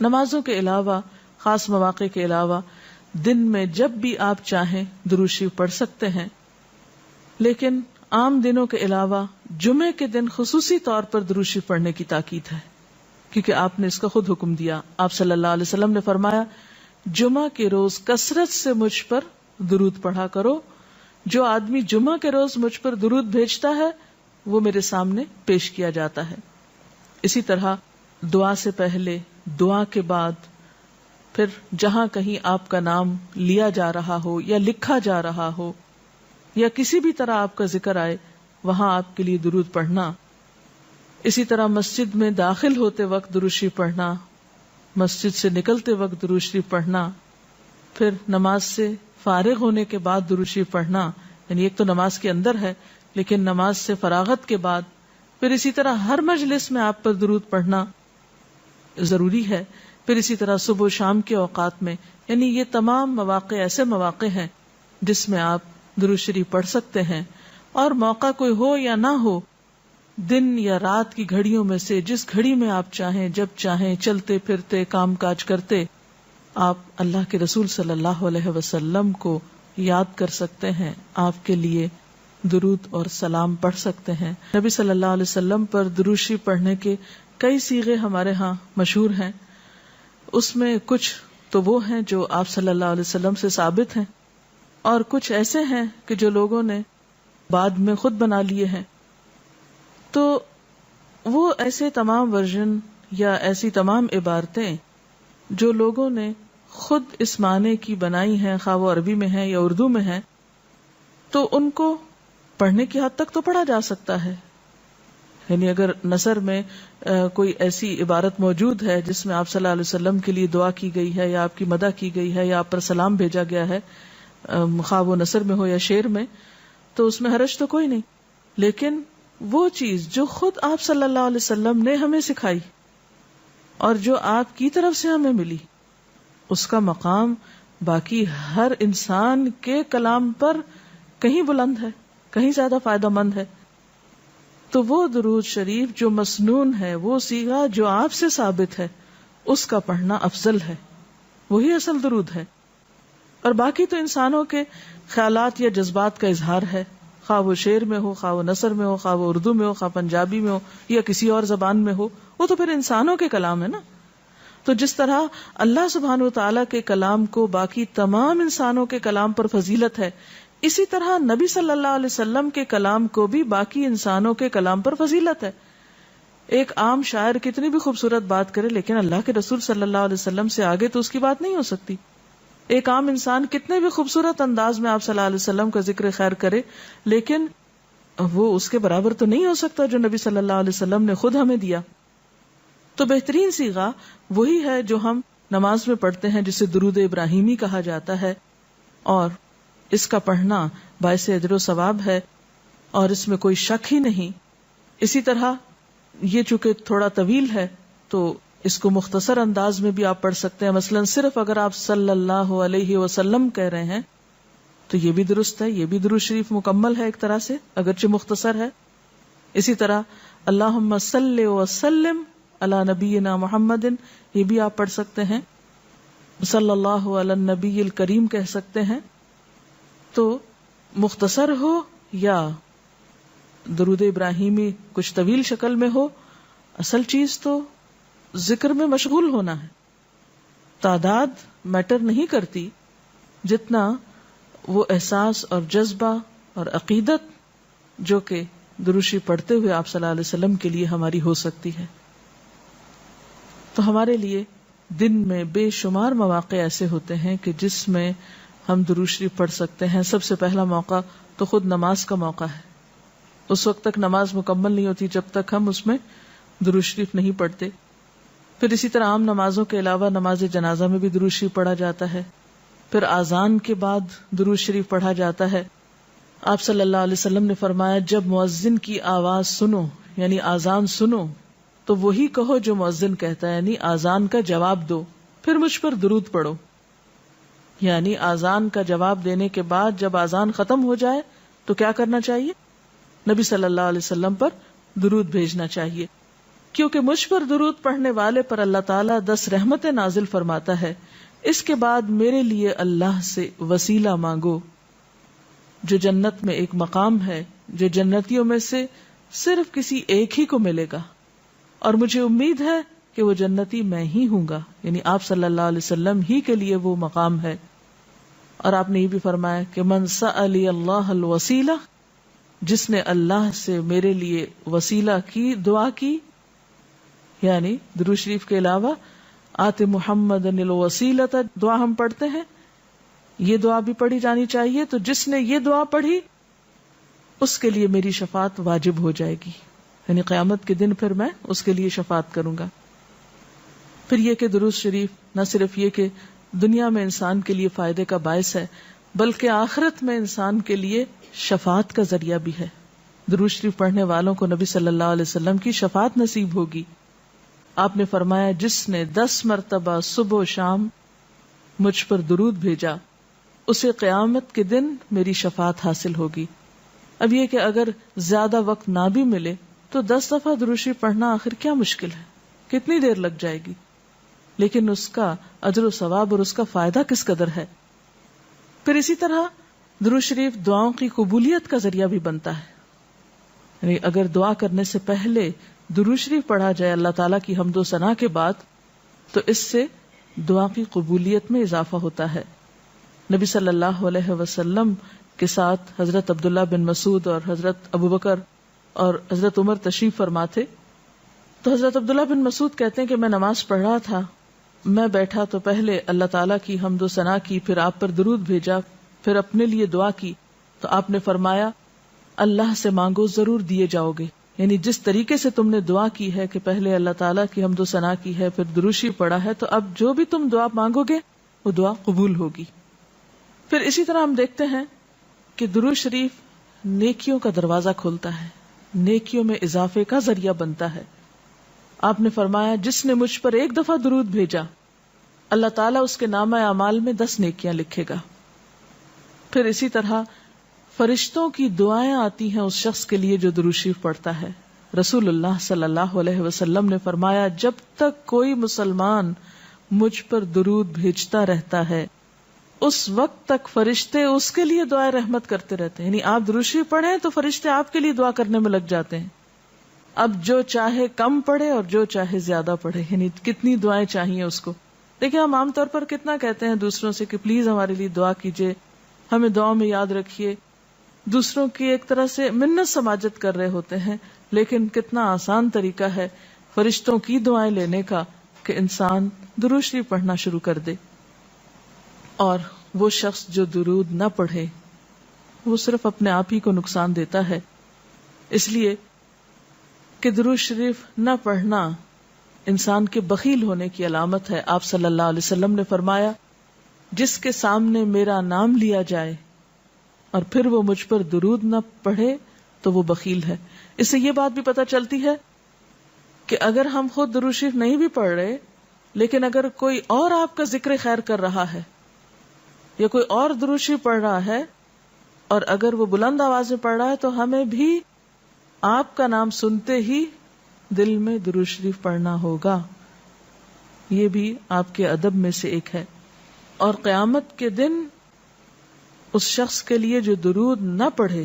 نمازوں کے علاوہ، خاص مواقع کے علاوہ دن میں جب بھی آپ چاہیں درود شریف پڑھ سکتے ہیں، لیکن عام دنوں کے علاوہ جمعے کے دن خصوصی طور پر درود شریف پڑھنے کی تاکید ہے، کیونکہ آپ نے اس کا خود حکم دیا. آپ صلی اللہ علیہ وسلم نے فرمایا جمعہ کے روز کثرت سے مجھ پر درود پڑھا کرو، جو آدمی جمعہ کے روز مجھ پر درود بھیجتا ہے وہ میرے سامنے پیش کیا جاتا ہے. اسی طرح دعا سے پہلے، دعا کے بعد، پھر جہاں کہیں آپ کا نام لیا جا رہا ہو یا لکھا جا رہا ہو یا کسی بھی طرح آپ کا ذکر آئے وہاں آپ کے لیے درود پڑھنا. اسی طرح مسجد میں داخل ہوتے وقت درود شریف پڑھنا، مسجد سے نکلتے وقت درود شریف پڑھنا، پھر نماز سے فارغ ہونے کے بعد درود شریف پڑھنا. یعنی ایک تو نماز کے اندر ہے، لیکن نماز سے فراغت کے بعد، پھر اسی طرح ہر مجلس میں آپ پر درود پڑھنا ضروری ہے. پھر اسی طرح صبح و شام کے اوقات میں، یعنی یہ تمام مواقع ایسے مواقع ہیں جس میں آپ درود شریف پڑھ سکتے ہیں. اور موقع کوئی ہو یا نہ ہو، دن یا رات کی گھڑیوں میں سے جس گھڑی میں آپ چاہیں، جب چاہیں، چلتے پھرتے، کام کاج کرتے، آپ اللہ کے رسول صلی اللہ علیہ وسلم کو یاد کر سکتے ہیں، آپ کے لیے درود اور سلام پڑھ سکتے ہیں. نبی صلی اللہ علیہ وسلم پر درود شریف پڑھنے کے کئی صیغے ہمارے ہاں مشہور ہیں. اس میں کچھ تو وہ ہیں جو آپ صلی اللہ علیہ وسلم سے ثابت ہیں، اور کچھ ایسے ہیں کہ جو لوگوں نے بعد میں خود بنا لیے ہیں. تو وہ ایسے تمام ورژن یا ایسی تمام عبارتیں جو لوگوں نے خود اس معنی کی بنائی ہیں، خواہ وہ عربی میں ہیں یا اردو میں ہیں، تو ان کو پڑھنے کی حد تک تو پڑھا جا سکتا ہے. یعنی اگر نثر میں کوئی ایسی عبارت موجود ہے جس میں آپ صلی اللہ علیہ وسلم کے لیے دعا کی گئی ہے یا آپ کی مدح کی گئی ہے یا آپ پر سلام بھیجا گیا ہے، خواہ وہ نثر میں ہو یا شعر میں، تو اس میں حرج تو کوئی نہیں. لیکن وہ چیز جو خود آپ صلی اللہ علیہ وسلم نے ہمیں سکھائی اور جو آپ کی طرف سے ہمیں ملی، اس کا مقام باقی ہر انسان کے کلام پر کہیں بلند ہے، کہیں زیادہ فائدہ مند ہے. تو وہ درود شریف جو مسنون ہے، وہ صیغہ جو آپ سے ثابت ہے، اس کا پڑھنا افضل ہے، وہی اصل درود ہے. اور باقی تو انسانوں کے خیالات یا جذبات کا اظہار ہے، خواہ وہ شعر میں ہو، خواہ وہ نثر میں ہو، خواہ وہ اردو میں ہو، خواہ پنجابی میں ہو یا کسی اور زبان میں ہو، وہ تو پھر انسانوں کے کلام ہے نا. تو جس طرح اللہ سبحانہ وتعالیٰ کے کلام کو باقی تمام انسانوں کے کلام پر فضیلت ہے، اسی طرح نبی صلی اللہ علیہ وسلم کے کلام کو بھی باقی انسانوں کے کلام پر فضیلت ہے. ایک عام شاعر کتنی بھی خوبصورت بات کرے، لیکن اللہ کے رسول صلی اللہ علیہ وسلم سے آگے تو اس کی بات نہیں ہو سکتی. ایک عام انسان کتنے بھی خوبصورت انداز میں آپ صلی اللہ علیہ وسلم کا ذکر خیر کرے، لیکن وہ اس کے برابر تو نہیں ہو سکتا جو نبی صلی اللہ علیہ وسلم نے خود ہمیں دیا. تو بہترین صیغہ وہی ہے جو ہم نماز میں پڑھتے ہیں، جسے درود ابراہیمی کہا جاتا ہے، اور اس کا پڑھنا باعث اجر و ثواب ہے اور اس میں کوئی شک ہی نہیں. اسی طرح یہ چونکہ تھوڑا طویل ہے تو اس کو مختصر انداز میں بھی آپ پڑھ سکتے ہیں. مثلا صرف اگر آپ صلی اللہ علیہ وسلم کہہ رہے ہیں تو یہ بھی درست ہے، یہ بھی درود شریف مکمل ہے ایک طرح سے، اگرچہ مختصر ہے. اسی طرح اللہم صلی وسلم علی نبینا محمد، یہ بھی آپ پڑھ سکتے ہیں. صلی اللہ علی النبی الکریم کہہ سکتے ہیں. تو مختصر ہو یا درود ابراہیمی کچھ طویل شکل میں ہو، اصل چیز تو ذکر میں مشغول ہونا ہے. تعداد میٹر نہیں کرتی جتنا وہ احساس اور جذبہ اور عقیدت جو کہ درود شریف پڑھتے ہوئے آپ صلی اللہ علیہ وسلم کے لیے ہماری ہو سکتی ہے. تو ہمارے لیے دن میں بے شمار مواقع ایسے ہوتے ہیں کہ جس میں ہم درود شریف پڑھ سکتے ہیں. سب سے پہلا موقع تو خود نماز کا موقع ہے. اس وقت تک نماز مکمل نہیں ہوتی جب تک ہم اس میں درود شریف نہیں پڑھتے. پھر اسی طرح عام نمازوں کے علاوہ نماز جنازہ میں بھی درود شریف پڑھا جاتا ہے. پھر اذان کے بعد درود شریف پڑھا جاتا ہے. آپ صلی اللہ علیہ وسلم نے فرمایا جب مؤذن کی آواز سنو، یعنی اذان سنو، تو وہی کہو جو مؤذن کہتا ہے، یعنی اذان کا جواب دو، پھر مجھ پر درود پڑھو. یعنی اذان کا جواب دینے کے بعد جب اذان ختم ہو جائے تو کیا کرنا چاہیے؟ نبی صلی اللہ علیہ وسلم پر درود بھیجنا چاہیے. کیونکہ مجھ پر درود پڑھنے والے پر اللہ تعالیٰ 10 رحمتیں نازل فرماتا ہے. اس کے بعد میرے لیے اللہ سے وسیلہ مانگو، جو جنت میں ایک مقام ہے جو جنتیوں میں سے صرف کسی ایک ہی کو ملے گا، اور مجھے امید ہے کہ وہ جنتی میں ہی ہوں گا، یعنی آپ صلی اللہ علیہ وسلم ہی کے لیے وہ مقام ہے. اور آپ نے یہ بھی فرمایا کہ من سألی اللہ الوسیلہ، جس نے اللہ سے میرے لیے وسیلہ کی دعا کی، یعنی درود شریف کے علاوہ آت محمد الوسیلۃ دعا ہم پڑھتے ہیں، یہ دعا بھی پڑھی جانی چاہیے. تو جس نے یہ دعا پڑھی اس کے لیے میری شفاعت واجب ہو جائے گی، یعنی قیامت کے دن پھر میں اس کے لیے شفاعت کروں گا. پھر یہ کہ درود شریف نہ صرف یہ کہ دنیا میں انسان کے لیے فائدے کا باعث ہے، بلکہ آخرت میں انسان کے لیے شفاعت کا ذریعہ بھی ہے. درود شریف پڑھنے والوں کو نبی صلی اللہ علیہ وسلم کی شفاعت نصیب ہوگی. آپ نے فرمایا جس نے 10 مرتبہ صبح و شام مجھ پر درود بھیجا اسے قیامت کے دن میری شفاعت حاصل ہوگی. اب یہ کہ اگر زیادہ وقت نہ بھی ملے تو 10 دفعہ درود شریف پڑھنا آخر کیا مشکل ہے، کتنی دیر لگ جائے گی، لیکن اس کا اجر و ثواب اور اس کا فائدہ کس قدر ہے. پھر اسی طرح درود شریف دعاؤں کی قبولیت کا ذریعہ بھی بنتا ہے، یعنی اگر دعا کرنے سے پہلے درود شریف پڑھا جائے اللہ تعالیٰ کی حمد و ثنا کے بعد تو اس سے دعا کی قبولیت میں اضافہ ہوتا ہے. نبی صلی اللہ علیہ وسلم کے ساتھ حضرت عبداللہ بن مسعود اور حضرت ابوبکر اور حضرت عمر تشریف فرما تھے. تو حضرت عبداللہ بن مسعود کہتے ہیں کہ میں نماز پڑھ رہا تھا، میں بیٹھا تو پہلے اللہ تعالیٰ کی حمد و ثنا کی، پھر آپ پر درود بھیجا، پھر اپنے لیے دعا کی. تو آپ نے فرمایا اللہ سے مانگو ضرور دیے جاؤ گے، یعنی جس طریقے سے تم نے دعا کی ہے کہ پہلے اللہ تعالیٰ کی حمد و ثنا کی ہے پھر درود شریف پڑھا ہے، تو اب جو بھی تم دعا مانگو گے وہ دعا قبول ہوگی. پھر اسی طرح ہم دیکھتے ہیں کہ درود شریف نیکیوں کا دروازہ کھولتا ہے، نیکیوں میں اضافے کا ذریعہ بنتا ہے. آپ نے فرمایا جس نے مجھ پر ایک دفعہ درود بھیجا اللہ تعالیٰ اس کے نامہ اعمال میں 10 نیکیاں لکھے گا. پھر اسی طرح فرشتوں کی دعائیں آتی ہیں اس شخص کے لیے جو درود شریف پڑھتا ہے. رسول اللہ صلی اللہ علیہ وسلم نے فرمایا جب تک کوئی مسلمان مجھ پر درود بھیجتا رہتا ہے اس وقت تک فرشتے اس کے لیے دعائیں رحمت کرتے رہتے ہیں. یعنی آپ درود شریف پڑھیں تو فرشتے آپ کے لیے دعا کرنے میں لگ جاتے ہیں. اب جو چاہے کم پڑھے اور جو چاہے زیادہ پڑھے، یعنی کتنی دعائیں چاہیے اس کو. دیکھیں ہم عام طور پر کتنا کہتے ہیں دوسروں سے کہ پلیز ہمارے لیے دعا کیجیے، ہمیں دعا میں یاد رکھیے، دوسروں کی ایک طرح سے منت سماجت کر رہے ہوتے ہیں. لیکن کتنا آسان طریقہ ہے فرشتوں کی دعائیں لینے کا کہ انسان درود شریف پڑھنا شروع کر دے. اور وہ شخص جو درود نہ پڑھے وہ صرف اپنے آپ ہی کو نقصان دیتا ہے، اس لیے کہ درود شریف نہ پڑھنا انسان کے بخیل ہونے کی علامت ہے. آپ صلی اللہ علیہ وسلم نے فرمایا جس کے سامنے میرا نام لیا جائے اور پھر وہ مجھ پر درود نہ پڑھے تو وہ بخیل ہے. اس سے یہ بات بھی پتہ چلتی ہے کہ اگر ہم خود درود شریف نہیں بھی پڑھ رہے لیکن اگر کوئی اور آپ کا ذکر خیر کر رہا ہے یا کوئی اور درود شریف پڑھ رہا ہے اور اگر وہ بلند آواز میں پڑھ رہا ہے تو ہمیں بھی آپ کا نام سنتے ہی دل میں درود شریف پڑھنا ہوگا. یہ بھی آپ کے ادب میں سے ایک ہے. اور قیامت کے دن اس شخص کے لیے جو درود نہ پڑھے،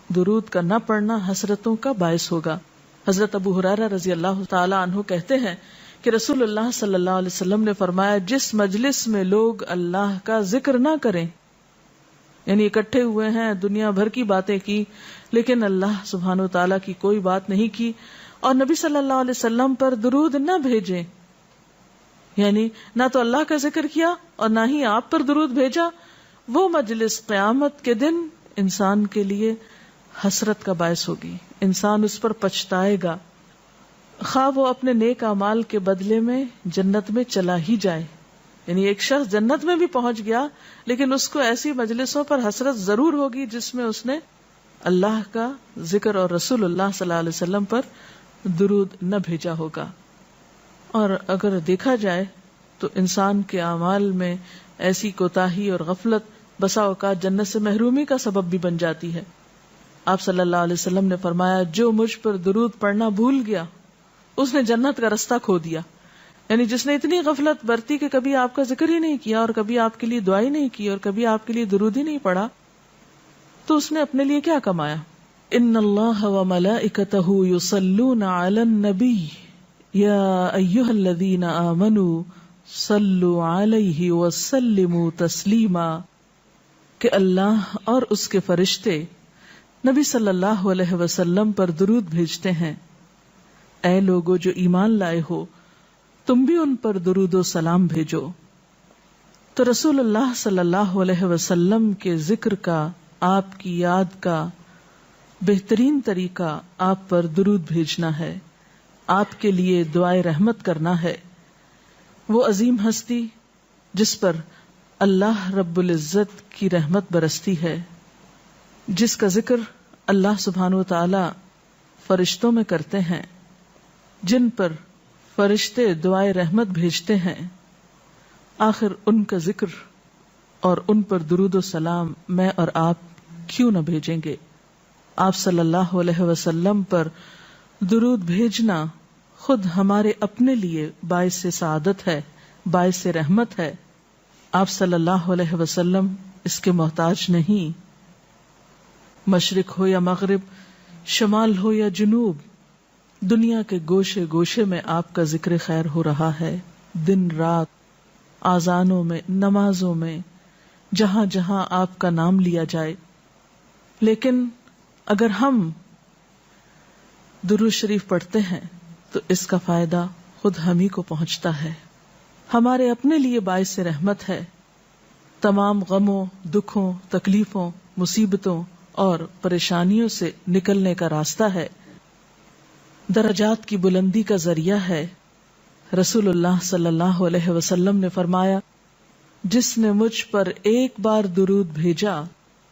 درود کا نہ پڑھنا حسرتوں کا باعث ہوگا. حضرت ابو ہریرہ رضی اللہ تعالی عنہ کہتے ہیں کہ رسول اللہ صلی اللہ علیہ وسلم نے فرمایا جس مجلس میں لوگ اللہ کا ذکر نہ کریں، یعنی اکٹھے ہوئے ہیں دنیا بھر کی باتیں کی لیکن اللہ سبحانہ و تعالیٰ کی کوئی بات نہیں کی، اور نبی صلی اللہ علیہ وسلم پر درود نہ بھیجیں، یعنی نہ تو اللہ کا ذکر کیا اور نہ ہی آپ پر درود بھیجا، وہ مجلس قیامت کے دن انسان کے لیے حسرت کا باعث ہوگی. انسان اس پر پچھتائے گا، خواہ وہ اپنے نیک اعمال کے بدلے میں جنت میں چلا ہی جائے. یعنی ایک شخص جنت میں بھی پہنچ گیا لیکن اس کو ایسی مجلسوں پر حسرت ضرور ہوگی جس میں اس نے اللہ کا ذکر اور رسول اللہ صلی اللہ علیہ وسلم پر درود نہ بھیجا ہوگا. اور اگر دیکھا جائے تو انسان کے اعمال میں ایسی کوتاہی اور غفلت بسا اوقات جنت سے محرومی کا سبب بھی بن جاتی ہے. آپ صلی اللہ علیہ وسلم نے فرمایا جو مجھ پر درود پڑھنا بھول گیا اس نے جنت کا رستہ کھو دیا. یعنی جس نے اتنی غفلت برتی کہ کبھی آپ کا ذکر ہی نہیں کیا اور کبھی آپ کے لیے دعا ہی نہیں کی اور کبھی آپ کے لیے درود ہی نہیں پڑھا, تو اس نے اپنے لیے کیا کمایا؟ ان اللہ وملائکتہ یصلون علی النبی یا ایھا الذین آمنوا صلوا علیہ وسلموا تسلیما, کہ اللہ اور اس کے فرشتے نبی صلی اللہ علیہ وسلم پر درود بھیجتے ہیں. اے لوگو جو ایمان لائے ہو, تم بھی ان پر درود و سلام بھیجو. تو رسول اللہ صلی اللہ علیہ وسلم کے ذکر کا, آپ کی یاد کا بہترین طریقہ آپ پر درود بھیجنا ہے, آپ کے لیے دعائے رحمت کرنا ہے. وہ عظیم ہستی جس پر اللہ رب العزت کی رحمت برستی ہے, جس کا ذکر اللہ سبحانہ وتعالی فرشتوں میں کرتے ہیں, جن پر فرشتے دعائے رحمت بھیجتے ہیں, آخر ان کا ذکر اور ان پر درود و سلام میں اور آپ کیوں نہ بھیجیں گے؟ آپ صلی اللہ علیہ وسلم پر درود بھیجنا خود ہمارے اپنے لیے باعث سعادت ہے, باعث رحمت ہے. آپ صلی اللہ علیہ وسلم اس کے محتاج نہیں. مشرق ہو یا مغرب, شمال ہو یا جنوب, دنیا کے گوشے گوشے میں آپ کا ذکر خیر ہو رہا ہے, دن رات, آذانوں میں, نمازوں میں, جہاں جہاں آپ کا نام لیا جائے. لیکن اگر ہم درود شریف پڑھتے ہیں تو اس کا فائدہ خود ہم ہی کو پہنچتا ہے, ہمارے اپنے لیے باعث رحمت ہے. تمام غموں, دکھوں, تکلیفوں, مصیبتوں اور پریشانیوں سے نکلنے کا راستہ ہے, درجات کی بلندی کا ذریعہ ہے. رسول اللہ صلی اللہ علیہ وسلم نے فرمایا, جس نے مجھ پر ایک بار درود بھیجا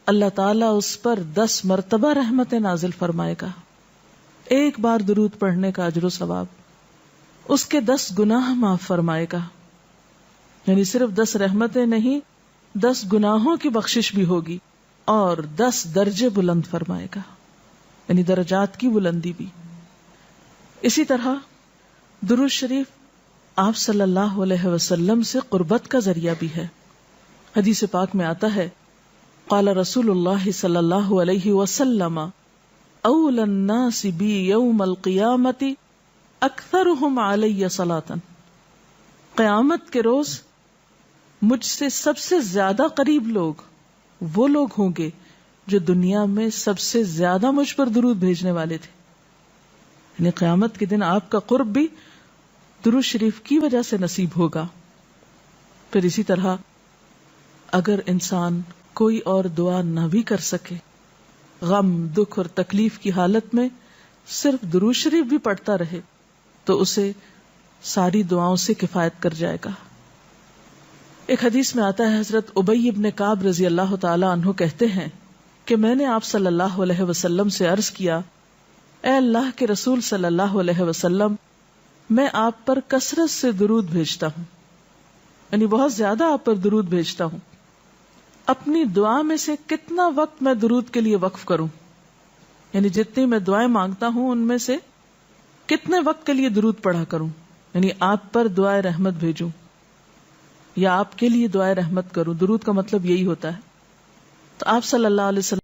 اللہ تعالیٰ اس پر 10 مرتبہ رحمتیں نازل فرمائے گا. ایک بار درود پڑھنے کا اجر و ثواب, اس کے 10 گناہ معاف فرمائے گا. یعنی صرف 10 رحمتیں نہیں, 10 گناہوں کی بخشش بھی ہوگی اور 10 درجے بلند فرمائے گا, یعنی درجات کی بلندی بھی. اسی طرح درود شریف آپ صلی اللہ علیہ وسلم سے قربت کا ذریعہ بھی ہے. حدیث پاک میں آتا ہے, قال رسول اللہ صلی اللہ علیہ وسلم اول الناس بی یوم القیامت اکثرهم علی صلاۃ, قیامت کے روز مجھ سے سب سے زیادہ قریب لوگ وہ لوگ ہوں گے جو دنیا میں سب سے زیادہ مجھ پر درود بھیجنے والے تھے. یعنی قیامت کے دن آپ کا قرب بھی درود شریف کی وجہ سے نصیب ہوگا. پھر اسی طرح اگر انسان کوئی اور دعا نہ بھی کر سکے, غم, دکھ اور تکلیف کی حالت میں صرف درود شریف بھی پڑھتا رہے تو اسے ساری دعاؤں سے کفایت کر جائے گا. ایک حدیث میں آتا ہے, حضرت ابی ابن کعب رضی اللہ تعالی عنہ کہتے ہیں کہ میں نے آپ صلی اللہ علیہ وسلم سے عرض کیا, اے اللہ کے رسول صلی اللہ علیہ وسلم, میں آپ پر کثرت سے درود بھیجتا ہوں, یعنی بہت زیادہ آپ پر درود بھیجتا ہوں, اپنی دعا میں سے کتنا وقت میں درود کے لیے وقف کروں؟ یعنی جتنی میں دعائیں مانگتا ہوں ان میں سے کتنے وقت کے لیے درود پڑھا کروں, یعنی آپ پر دعائے رحمت بھیجوں یا آپ کے لیے دعائے رحمت کروں. درود کا مطلب یہی ہوتا ہے. تو آپ صلی اللہ علیہ وسلم